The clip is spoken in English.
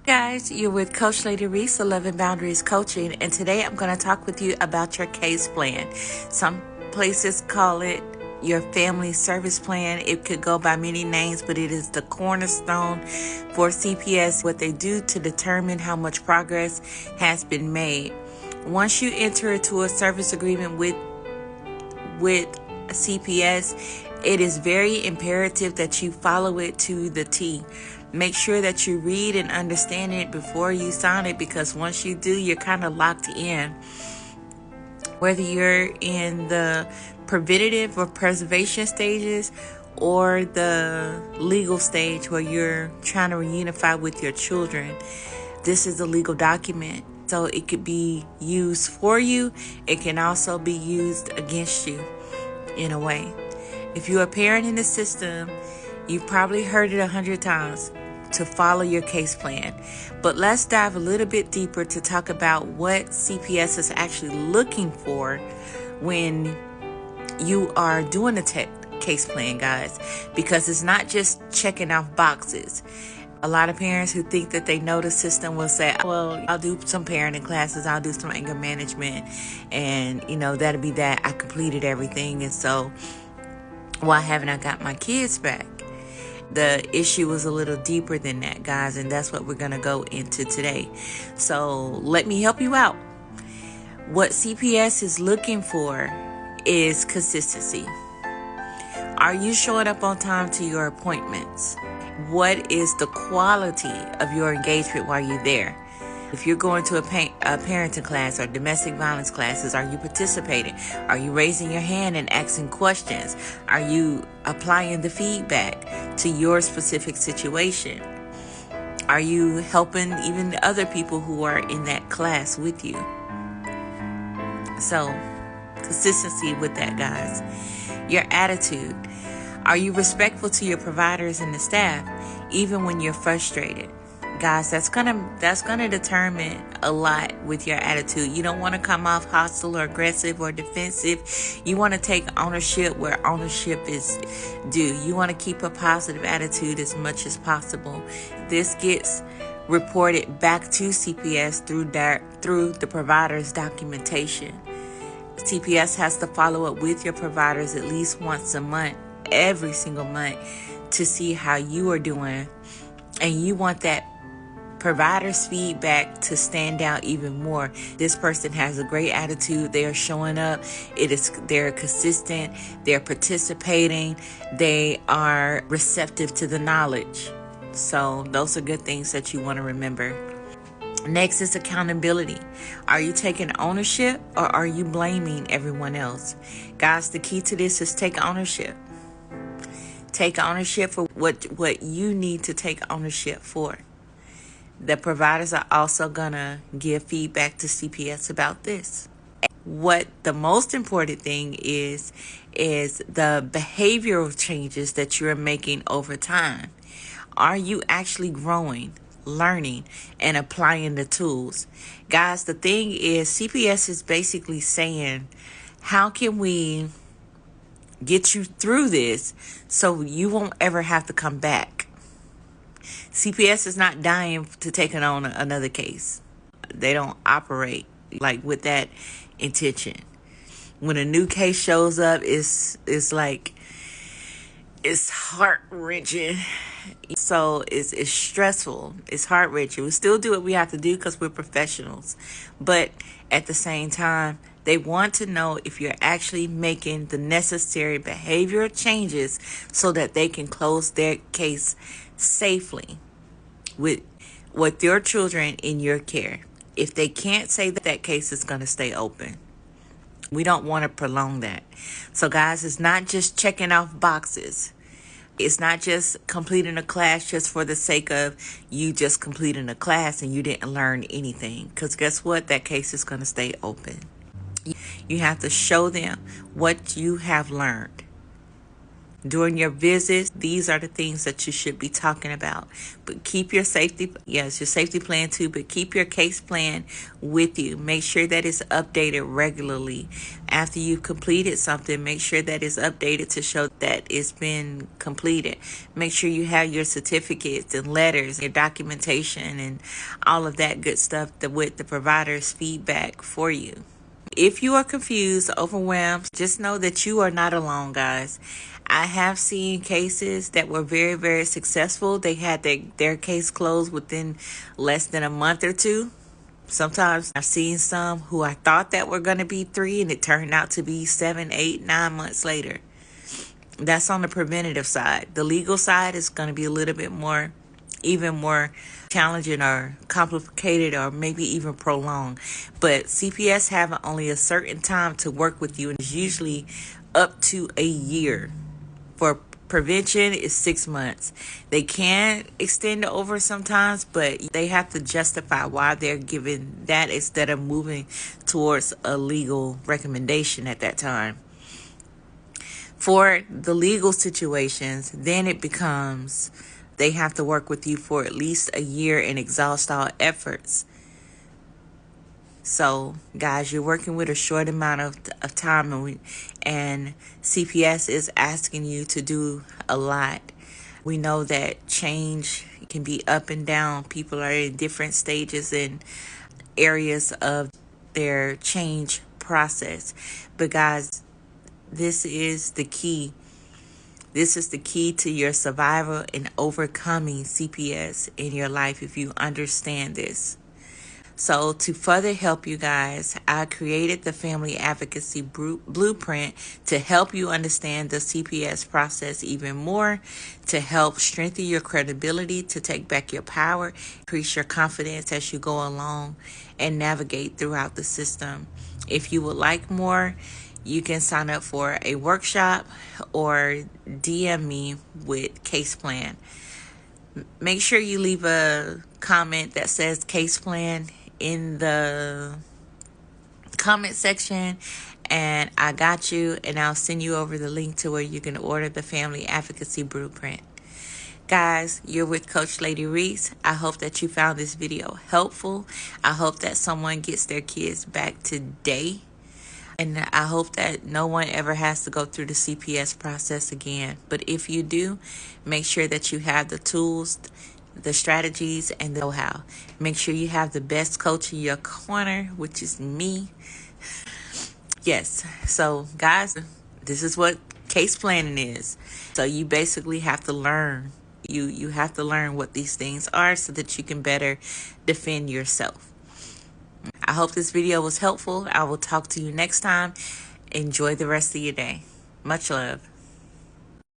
Guys, you're with Coach Lady Reese, 11 Boundaries Coaching, and today I'm going to talk with you about your case plan. Some places call it your family service plan. It could go by many names, but it is the cornerstone for CPS, what they do to determine how much progress has been made. Once you enter into a service agreement with CPS, it is very imperative that you follow it to the T. Make sure that you read and understand it before you sign it, because once you do, you're kind of locked in. Whether you're in the preventative or preservation stages or the legal stage where you're trying to reunify with your children, this is a legal document. So it could be used for you. It can also be used against you in a way. If you're a parent in the system, you've probably heard it 100 times to follow your case plan. But let's dive a little bit deeper to talk about what CPS is actually looking for when you are doing a case plan, guys, because it's not just checking off boxes. A lot of parents who think that they know the system will say, well, I'll do some parenting classes, I'll do some anger management, and that'll be that. I completed everything, and so why haven't I got my kids back? The issue is a little deeper than that, guys, and that's what we're going to go into today. So let me help you out. What CPS is looking for is consistency. Are you showing up on time to your appointments? What is the quality of your engagement while you're there? If you're going to a parenting class or domestic violence classes, are you participating? Are you raising your hand and asking questions? Are you applying the feedback to your specific situation? Are you helping even the other people who are in that class with you? So, consistency with that, guys. Your attitude. Are you respectful to your providers and the staff, even when you're frustrated? Guys, that's gonna determine a lot with your attitude. You don't want to come off hostile or aggressive or defensive. You want to take ownership where ownership is due. You want to keep a positive attitude as much as possible. This gets reported back to CPS through the provider's documentation. CPS has to follow up with your providers at least once a month, every single month, to see how you are doing. And you want that provider's feedback to stand out even more. This person has a great attitude. They are showing up. They're consistent. They're participating. They are receptive to the knowledge. So those are good things that you want to remember. Next is accountability. Are you taking ownership or are you blaming everyone else? Guys, the key to this is take ownership. Take ownership for what you need to take ownership for. The providers are also going to give feedback to CPS about this. What the most important thing is the behavioral changes that you're making over time. Are you actually growing, learning, and applying the tools? Guys, the thing is, CPS is basically saying, how can we get you through this so you won't ever have to come back? CPS is not dying to take on another case. They don't operate like with that intention. When a new case shows up, it's heart-wrenching. So it's stressful. It's heart-wrenching. We still do what we have to do because we're professionals. But at the same time, they want to know if you're actually making the necessary behavioral changes so that they can close their case safely with your children in your care. If they can't say that case is going to stay open, we don't want to prolong that. So guys, it's not just checking off boxes. It's not just completing a class just for the sake of you just completing a class and you didn't learn anything. Because guess what? That case is going to stay open. You have to show them what you have learned. During your visits, these are the things that you should be talking about. But keep your safety, yes, your safety plan too, but keep your case plan with you. Make sure that it's updated regularly. After you've completed something, make sure that it's updated to show that it's been completed. Make sure you have your certificates and letters, your documentation, and all of that good stuff with the provider's feedback for you. If you are confused, overwhelmed, just know that you are not alone, guys. I have seen cases that were very, very successful. They had their case closed within less than a month or two. Sometimes I've seen some who I thought that were going to be 3 and it turned out to be 7, 8, 9 months later. That's on the preventative side. The legal side is going to be a little bit more, even more challenging or complicated or maybe even prolonged. But CPS have only a certain time to work with you, and it's usually up to a year. For prevention, is 6 months. They can extend it over sometimes, but they have to justify why they're giving that instead of moving towards a legal recommendation at that time. For the legal situations, then it becomes they have to work with you for at least a year and exhaust all efforts. So, guys, you're working with a short amount of time, and CPS is asking you to do a lot. We know that change can be up and down. People are in different stages and areas of their change process. But, guys, this is the key. This is the key to your survival and overcoming CPS in your life if you understand this. So to further help you guys, I created the Family Advocacy Blueprint to help you understand the CPS process even more, to help strengthen your credibility, to take back your power, increase your confidence as you go along and navigate throughout the system. If you would like more, you can sign up for a workshop or DM me with case plan. Make sure you leave a comment that says case plan in the comment section, and I got you, and I'll send you over the link to where you can order the Family Advocacy Blueprint. Guys, you're with Coach Lady Reese. I hope that you found this video helpful. I hope that someone gets their kids back today. And I hope that no one ever has to go through the CPS process again. But if you do, make sure that you have the tools, the strategies, and the know-how. Make sure you have the best coach in your corner, which is me. Yes. So, guys, this is what case planning is. So you basically have to learn. You have to learn what these things are so that you can better defend yourself. I hope this video was helpful. I will talk to you next time. Enjoy the rest of your day. Much love.